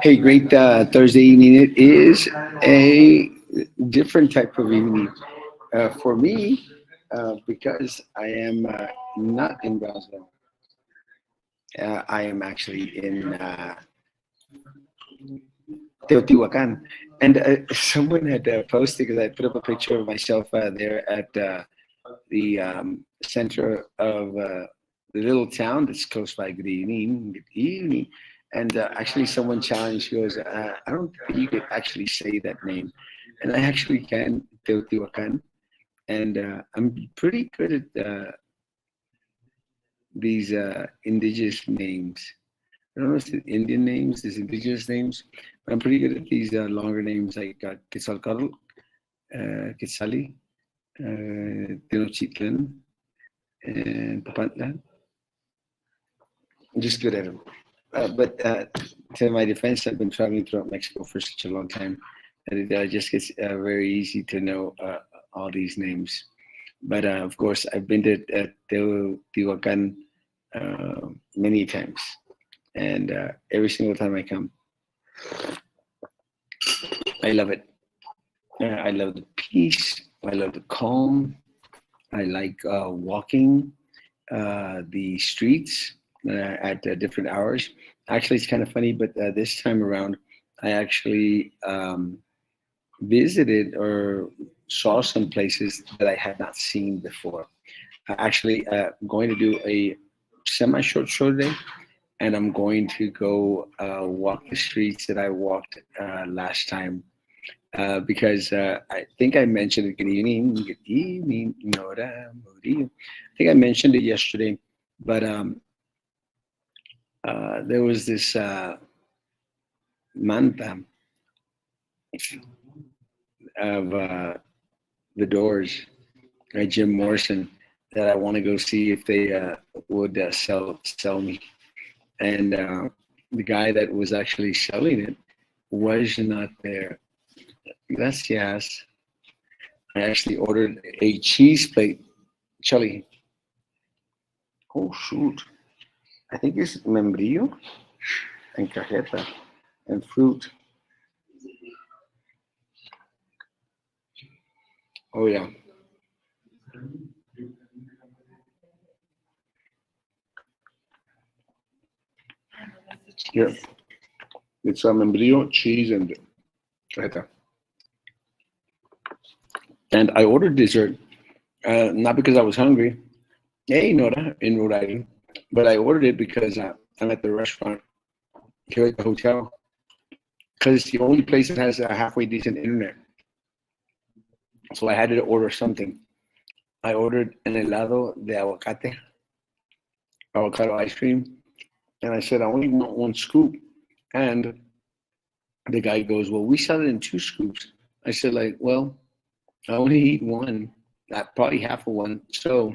Hey, great Thursday evening. It is a different type of evening for me because I am not in Brazil. I am actually in Teotihuacan. And someone had posted because I put up a picture of myself there at the center of the little town that's close by. Good evening. Good evening. And actually, someone challenged. She goes, "I don't think you could actually say that name," and I actually can, Teotihuacan. And I'm pretty good at these indigenous names. I don't know if it's Indian names, these indigenous names, but I'm pretty good at these longer names like Quetzalcoatl, Quetzali, Tenochtitlan, and Papantla. I'm just good at them. But to my defense, I've been traveling throughout Mexico for such a long time that it just gets very easy to know all these names. But of course, I've been to Teotihuacan many times, and every single time I come, I love it. I love the peace. I love the calm. I like walking the streets at different hours. Actually, it's kind of funny, but this time around, I actually visited or saw some places that I had not seen before. Actually, going to do a semi-short show today, and I'm going to go walk the streets that I walked last time because I think I mentioned it. Good evening, Nora Murillo. I think I mentioned it yesterday, but there was this manta of the Doors, Jim Morrison, that I want to go see if they would sell me. And the guy that was actually selling it was not there. Gracias. I actually ordered a cheese plate, chili. Oh shoot! I think it's membrillo and cajeta and fruit. Oh yeah. Yeah. It's membrillo, cheese, and cajeta. And I ordered dessert, not because I was hungry. Hey, Nora, in Rhode Island. But I ordered it because I'm at the restaurant here at the hotel because it's the only place that has a halfway decent internet. So I had to order something. I ordered an helado de aguacate, avocado ice cream, and I said I only want one scoop. And the guy goes, "Well, we sell it in two scoops." I said, like, well, I only eat one, probably half of one. So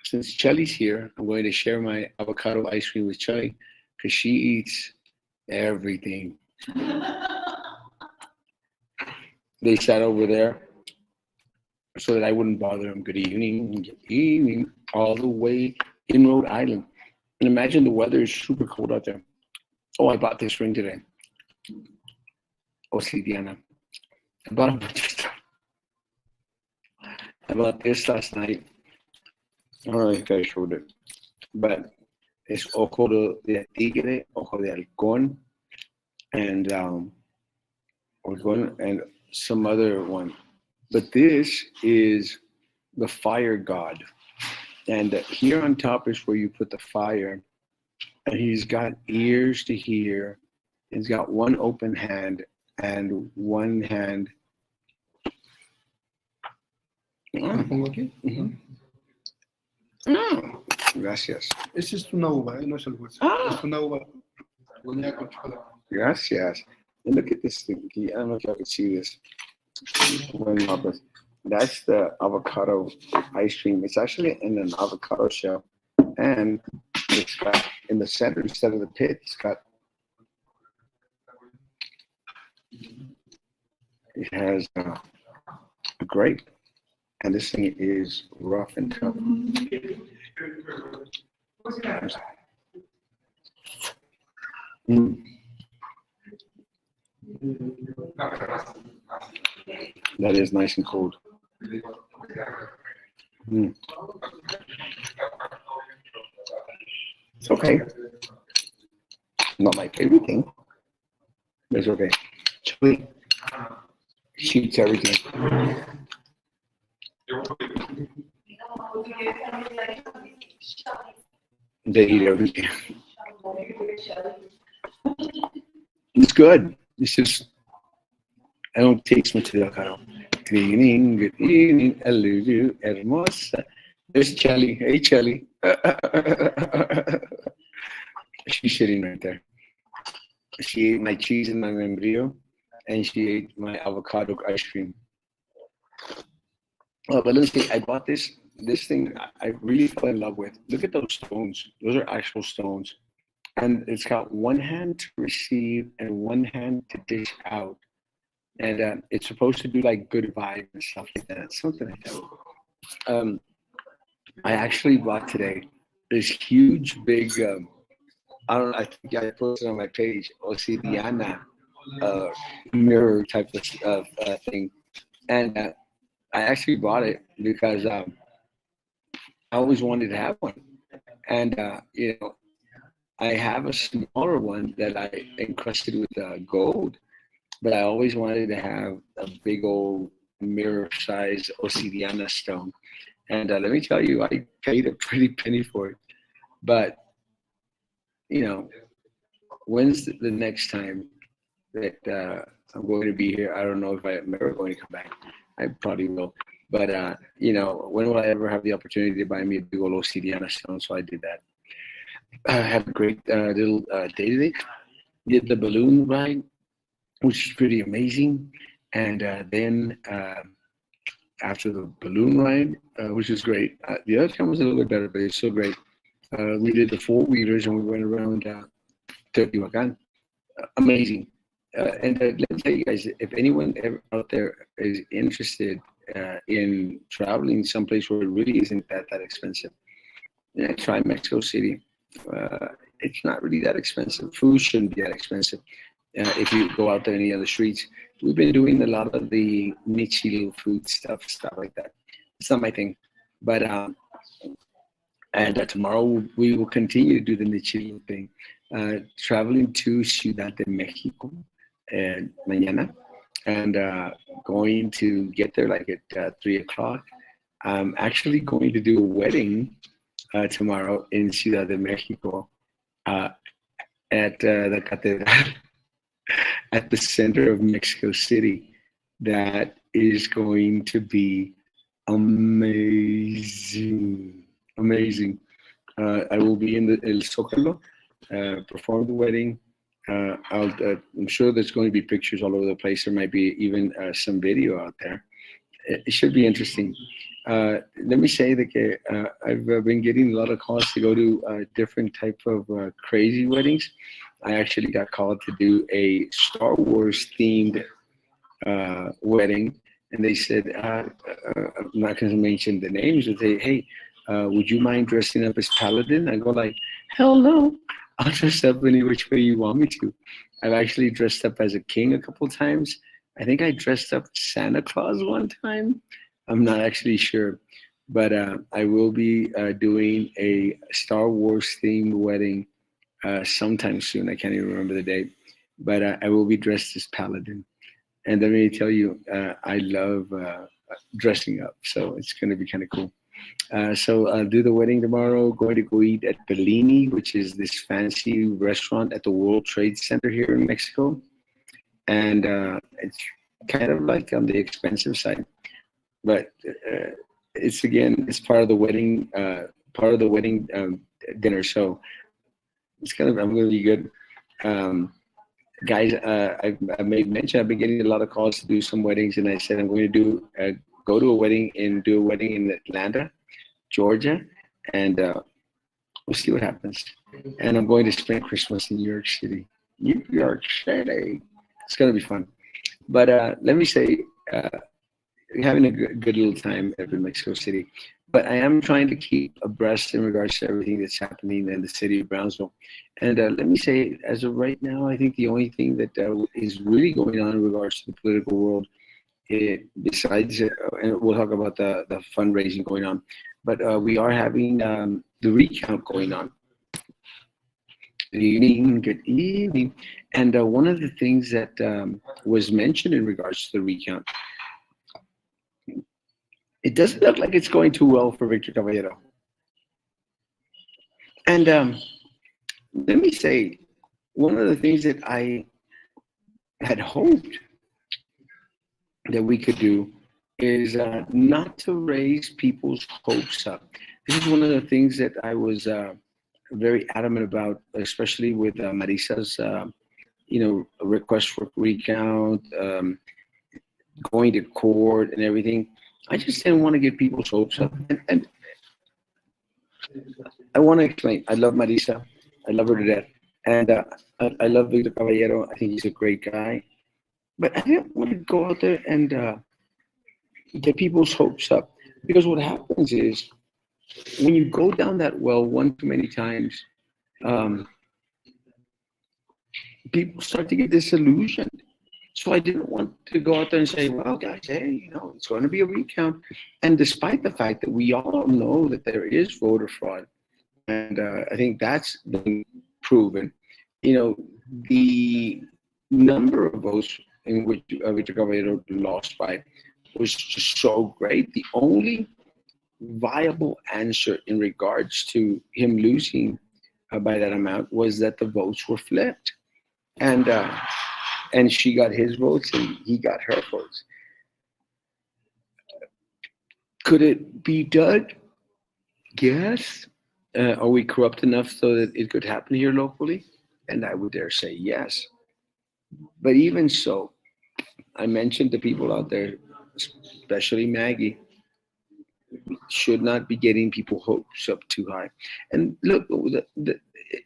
since Chelly's here, I'm going to share my avocado ice cream with Chelly because she eats everything. They sat over there so that I wouldn't bother them. Good evening, all the way in Rhode Island. And imagine the weather is super cold out there. Oh, I bought this ring today. Oh, see, Diana. I bought a bunch of stuff. I bought this last night. I don't know if I showed it, but it's ojo de tigre, ojo de halcón, and and some other one. But this is the fire god, and here on top is where you put the fire. And he's got ears to hear. He's got one open hand and one hand. Mhm. Ah, gracias. Esa es una uva, no es el hueso. Ah. Es una uva horneada con chocolate. Gracias. And look at this thing. I don't know if y'all can see this. That's the avocado ice cream. It's actually in an avocado shell. And it's got in the center, instead of the pit, it has a grape. And this thing is rough and tough. Mm, that is nice and cold. Mm, it's okay. Not my favorite thing, but it's okay. Chili cheats everything. They eat everything. It's good. It's just I don't taste much of avocado. Good evening, hello, hermosa. There's Chelly. Hey, Chelly. She's sitting right there. She ate my cheese and my membrillo, and she ate my avocado ice cream. Oh, but let's see. I bought this thing. I really fell in love with. Look at those stones. Those are actual stones, and it's got one hand to receive and one hand to dish out, and it's supposed to do like good vibes and stuff like that. Something like that. Um, I actually bought today this huge, big. I don't. I think I posted on my page. Obsidiana uh, mirror type of thing, and I actually bought it because I always wanted to have one, and I have a smaller one that I encrusted with gold, but I always wanted to have a big old mirror size Obsidiana stone. And let me tell you, I paid a pretty penny for it. But you know, when's the next time that I'm going to be here? I don't know if I'm ever going to come back. I probably will. But when will I ever have the opportunity to buy me a big old Obsidiana stone? So I did that. I had a great little day today. Did the balloon ride, which is pretty amazing. And then after the balloon ride, which is great, the other time was a little bit better, but it's still great. We did the four wheelers and we went around Teotihuacan. Amazing. And let me tell you guys, if anyone ever out there is interested in traveling someplace where it really isn't that expensive, yeah, try Mexico City. It's not really that expensive. Food shouldn't be that expensive. If you go out there any other streets, we've been doing a lot of the niche little food stuff like that. It's not my thing, but and tomorrow we will continue to do the niche little thing. Traveling to Ciudad de Mexico mañana, and going to get there like at 3 o'clock. I'm actually going to do a wedding tomorrow in Ciudad de Mexico uh, at the Catedral at the center of Mexico City. That is going to be amazing. Amazing. I will be in the El Zócalo, perform the wedding. I'm sure there's going to be pictures all over the place. There might be even some video out there. It should be interesting. Let me say that I've been getting a lot of calls to go to different type of crazy weddings. I actually got called to do a Star Wars themed wedding, and they said, I'm not going to mention the names, but they, hey, would you mind dressing up as Paladin? I go like, hell no, I'll dress up any which way you want me to. I've actually dressed up as a king a couple times. I think I dressed up Santa Claus one time. I'm not actually sure, but I will be doing a Star Wars themed wedding sometime soon. I can't even remember the date, but I will be dressed as Paladin. And let me tell you, I love dressing up, so it's going to be kind of cool. So I'll do the wedding tomorrow. Going to go eat at Bellini, which is this fancy restaurant at the World Trade Center here in Mexico, and it's kind of like on the expensive side, but it's part of the wedding dinner. So I'm going to be good. Guys, I made mention I've been getting a lot of calls to do some weddings, and I said I'm going to go to a wedding and do a wedding in Atlanta, Georgia, and we'll see what happens. And I'm going to spend Christmas in New York City. New York City. It's going to be fun. But let me say, having a good little time up in Mexico City. but I am trying to keep abreast in regards to everything that's happening in the city of Brownsville. And let me say, as of right now, I think the only thing that is really going on in regards to the political world, besides, and we'll talk about the fundraising going on, but we are having the recount going on. Good evening, good evening. And one of the things that was mentioned in regards to the recount, it doesn't look like it's going too well for Victor Caballero. And let me say, one of the things that I had hoped that we could do is not to raise people's hopes up. This is one of the things that I was very adamant about, especially with Marisa's, request for recount, going to court, and everything. I just didn't want to get people's hopes up, and I want to explain. I love Marisa. I love her to death, and I love Victor Caballero. I think he's a great guy, but I didn't want to go out there and get people's hopes up, because what happens is when you go down that well one too many times, um, people start to get disillusioned. So I didn't want to go out there and say, well, guys, hey, it's going to be a recount. And despite the fact that we all know that there is voter fraud, and I think that's been proven, the number of votes in which Victor Caballero lost by was just so great. The only viable answer in regards to him losing by that amount was that the votes were flipped. And she got his votes and he got her votes. Could it be done? Yes. Are we corrupt enough so that it could happen here locally? And I would dare say yes. But even so, I mentioned to people out there, especially Maggie, should not be getting people hopes up too high. And look,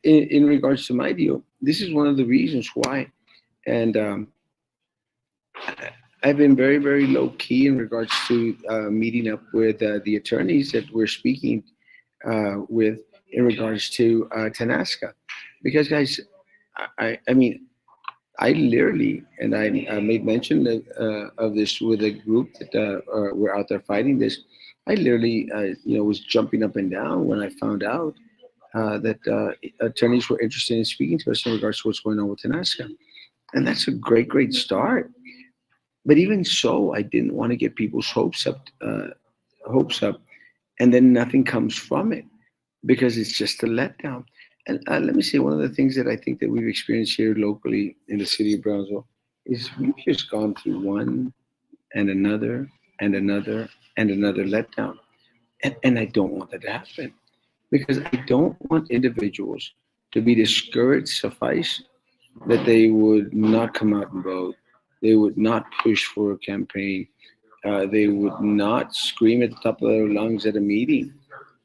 in regards to my deal, this is one of the reasons why. And I've been very, very low key in regards to meeting up with the attorneys that we're speaking with in regards to Tanasca. Because, guys, I mean, I literally, and I made mention of this with a group that were out there fighting this. I literally, was jumping up and down when I found out that attorneys were interested in speaking to us in regards to what's going on with Tanasca. And that's a great, great start. But even so, I didn't want to get people's hopes up, and then nothing comes from it because it's just a letdown. And let me say, one of the things that I think that we've experienced here locally in the city of Brownsville is we've just gone through one and another and another and another letdown. And I don't want that to happen because I don't want individuals to be discouraged suffice that they would not come out and vote. They would not push for a campaign. They would not scream at the top of their lungs at a meeting.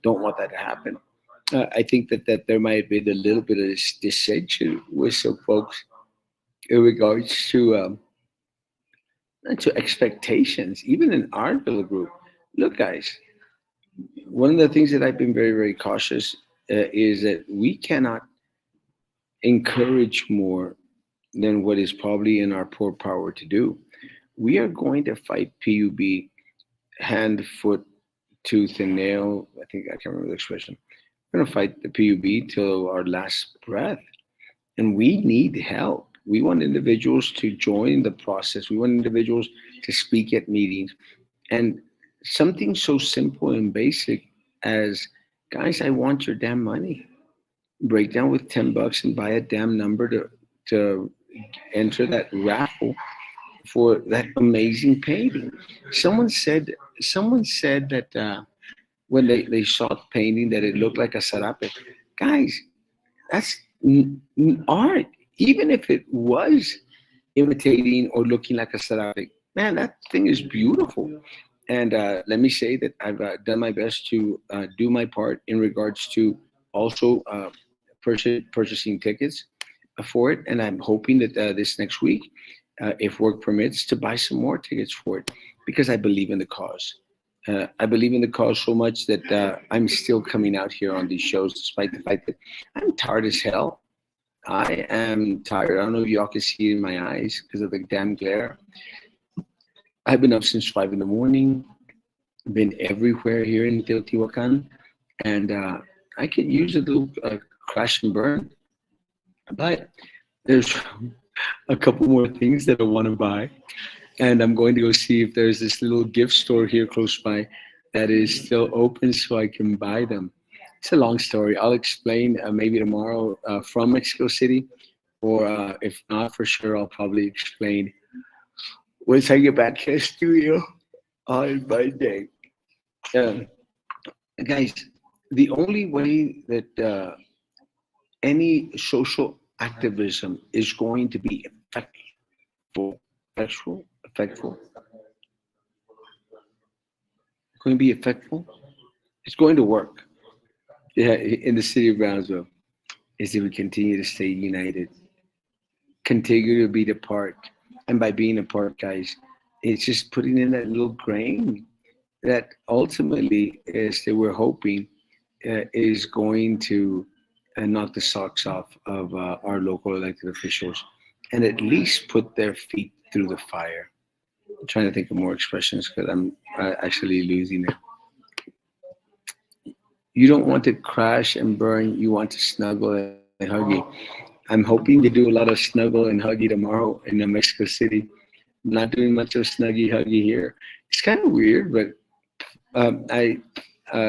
Don't want that to happen. I think that there might have been a little bit of dissension with some folks in regards to expectations, even in our little group. Look, guys, one of the things that I've been very, very cautious is that we cannot encourage more than what is probably in our poor power to do. We are going to fight PUB hand, foot, tooth, and nail. I think I can't remember the expression. We're going to fight the PUB till our last breath. And we need help. We want individuals to join the process. We want individuals to speak at meetings. And something so simple and basic as, guys, I want your damn money. Break down with $10 and buy a damn number to enter that raffle for that amazing painting. Someone said that when they saw the painting that it looked like a sarape. Guys, that's art. Even if it was imitating or looking like a sarape, man, that thing is beautiful. And let me say that I've done my best to do my part in regards to also purchasing tickets for it. And I'm hoping that this next week, if work permits, to buy some more tickets for it because I believe in the cause. I believe in the cause so much that I'm still coming out here on these shows, despite the fact that I'm tired as hell. I am tired. I don't know if y'all can see it in my eyes because of the damn glare. I've been up since 5 in the morning, been everywhere here in Teotihuacan, and I could use a little crash and burn. But there's a couple more things that I want to buy, and I'm going to go see if there's this little gift store here close by that is still open so I can buy them. It's a long story. I'll explain maybe tomorrow from Mexico City, or if not, for sure, I'll probably explain once I get back to the studio on Monday. Uh, guys, the only way that any social activism is going to be effectful, going to be effectful, it's going to work. Yeah, in the city of Brownsville, is if we continue to stay united, continue to be apart, and by being apart, guys, it's just putting in that little grain that ultimately is that we're hoping is going to knock the socks off of our local elected officials and at least put their feet through the fire. I'm trying to think of more expressions because I'm actually losing it. You don't want to crash and burn. You want to snuggle and huggy. I'm hoping to do a lot of snuggle and huggy tomorrow in Mexico City. I'm not doing much of snuggy huggy here. It's kind of weird, but I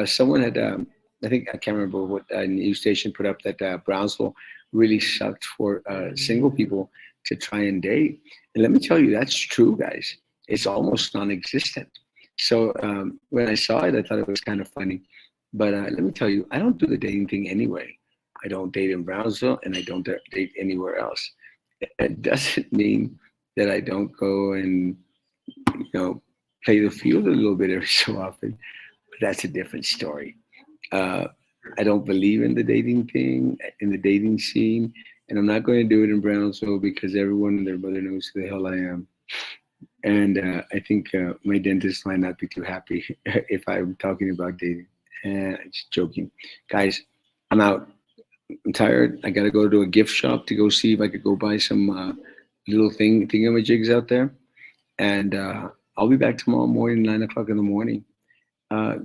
someone had I think I can't remember what news station put up that Brownsville really sucked for single people to try and date. And let me tell you, that's true, guys. It's almost non-existent. So when I saw it, I thought it was kind of funny. But let me tell you, I don't do the dating thing anyway. I don't date in Brownsville, and I don't date anywhere else. It doesn't mean that I don't go and play the field a little bit every so often. But that's a different story. Uh, I don't believe in the dating thing, in the dating scene, and I'm not going to do it in Brownsville because everyone and their mother knows who the hell I am. And I think my dentist might not be too happy if I'm talking about dating. Just joking, guys. I'm out. I'm tired. I gotta go to a gift shop to go see if I could go buy some little thingamajigs out there, and I'll be back tomorrow morning, 9 o'clock in the morning.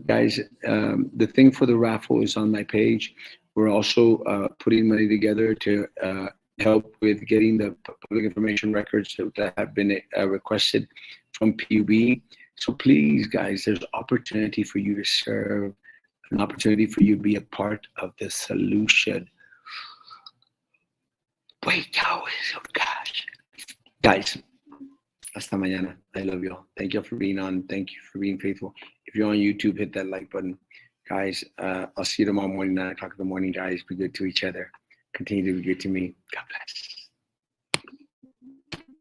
Guys, the thing for the raffle is on my page. We're also putting money together to help with getting the public information records that have been requested from PUB. So please, guys, there's opportunity for you to serve, an opportunity for you to be a part of the solution. Wait, oh gosh. Guys, hasta mañana. I love y'all. Thank you for being on. Thank you for being faithful. If you're on YouTube, hit that like button. Guys, I'll see you tomorrow morning, 9 o'clock in the morning, guys. Be good to each other. Continue to be good to me. God bless.